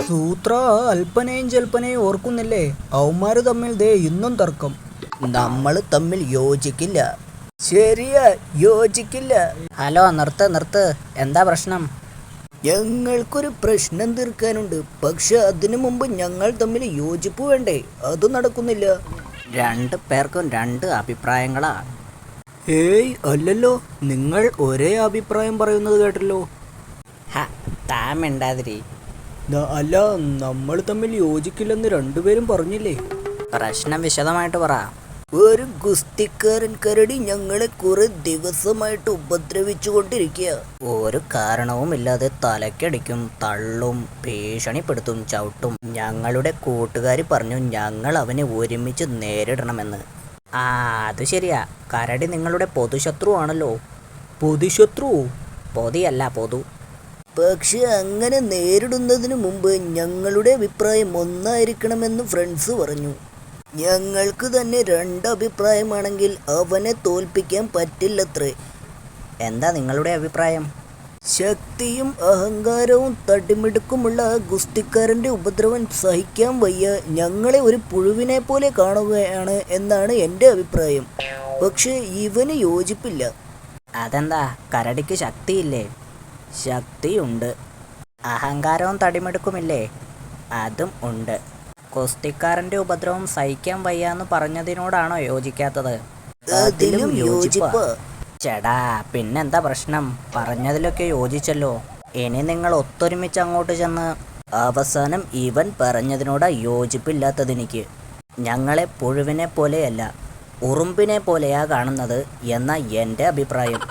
സൂത്ര അല്പനയും ജൽപ്പനയും ഓർക്കുന്നില്ലേ? അവന്മാര് തമ്മിൽ ദേ ഇന്നും തർക്കം. നമ്മൾ തമ്മിൽ യോജിക്കില്ല. ശരിയാ, യോജിക്കില്ല. ഹലോ, നിർത്ത്. എന്താ പ്രശ്നം? ഞങ്ങൾക്കൊരു പ്രശ്നം തീർക്കാനുണ്ട്. പക്ഷെ അതിനു മുമ്പ് ഞങ്ങൾ തമ്മിൽ യോജിപ്പ് വേണ്ടേ? അത് നടക്കുന്നില്ല. രണ്ടു പേർക്കും രണ്ട് അഭിപ്രായങ്ങളാ. ഏയ് അല്ലല്ലോ, നിങ്ങൾ ഒരേ അഭിപ്രായം പറയുന്നത് കേട്ടല്ലോ. താൻ മിണ്ടാതിരി. അല്ല, നമ്മൾ തമ്മിൽ യോജിക്കില്ലെന്ന് രണ്ടുപേരും പറഞ്ഞില്ലേ? പ്രശ്നം വിശദമായിട്ട് പറ. ഒരു ഗുസ്തിക്കാരൻ കരടി ഞങ്ങളെ കുറെ ദിവസമായിട്ട് ഉപദ്രവിച്ചു കൊണ്ടിരിക്കുക. ഒരു കാരണവുമില്ലാതെ തലക്കടിക്കും, തള്ളും, ഭീഷണിപ്പെടുത്തും, ചവിട്ടും. ഞങ്ങളുടെ കൂട്ടുകാരി പറഞ്ഞു ഞങ്ങൾ അവനെ ഒരുമിച്ച് നേരിടണമെന്ന്. അത് ശരിയാ. കരടി നിങ്ങളുടെ പൊതുശത്രു ആണല്ലോ. പൊതുശത്രു? പൊതിയല്ല, പൊതു. പക്ഷെ അങ്ങനെ നേരിടുന്നതിന് മുമ്പ് ഞങ്ങളുടെ അഭിപ്രായം ഒന്നായിരിക്കണമെന്ന് ഫ്രണ്ട്സ് പറഞ്ഞു. ഞങ്ങൾക്ക് തന്നെ രണ്ടഭിപ്രായമാണെങ്കിൽ അവനെ തോൽപ്പിക്കാൻ പറ്റില്ലത്രേ. എന്താ നിങ്ങളുടെ അഭിപ്രായം? ശക്തിയും അഹങ്കാരവും തടിമിടുക്കുമുള്ള ആ ഗുസ്തിക്കാരൻ്റെ ഉപദ്രവം സഹിക്കാൻ വയ്യ. ഞങ്ങളെ ഒരു പുഴുവിനെ പോലെ കാണുകയാണ് എന്നാണ് എൻ്റെ അഭിപ്രായം. പക്ഷെ ഇവന് യോജിപ്പില്ല. അതെന്താ? കരടിക്ക് ശക്തിയില്ലേ? ശക്തിയുണ്ട്. അഹങ്കാരവും തടിമെടുക്കുമില്ലേ? അതും ഉണ്ട്. കുസ്തിക്കാരൻ്റെ ഉപദ്രവം സഹിക്കാൻ വയ്യാന്ന് പറഞ്ഞതിനോടാണോ യോജിക്കാത്തത്? അതിലും യോജിപ്പാ. ചേടാ, പിന്നെന്താ പ്രശ്നം? പറഞ്ഞതിലൊക്കെ യോജിച്ചല്ലോ. ഇനി നിങ്ങൾ ഒത്തൊരുമിച്ച് അങ്ങോട്ട് ചെന്ന്. അവസാനം ഇവൻ പറഞ്ഞതിനോടാ യോജിപ്പില്ലാത്തതെനിക്ക്. ഞങ്ങളെ പുഴുവിനെ പോലെയല്ല, ഉറുമ്പിനെ പോലെയാ കാണുന്നത് എന്ന എൻ്റെ അഭിപ്രായം.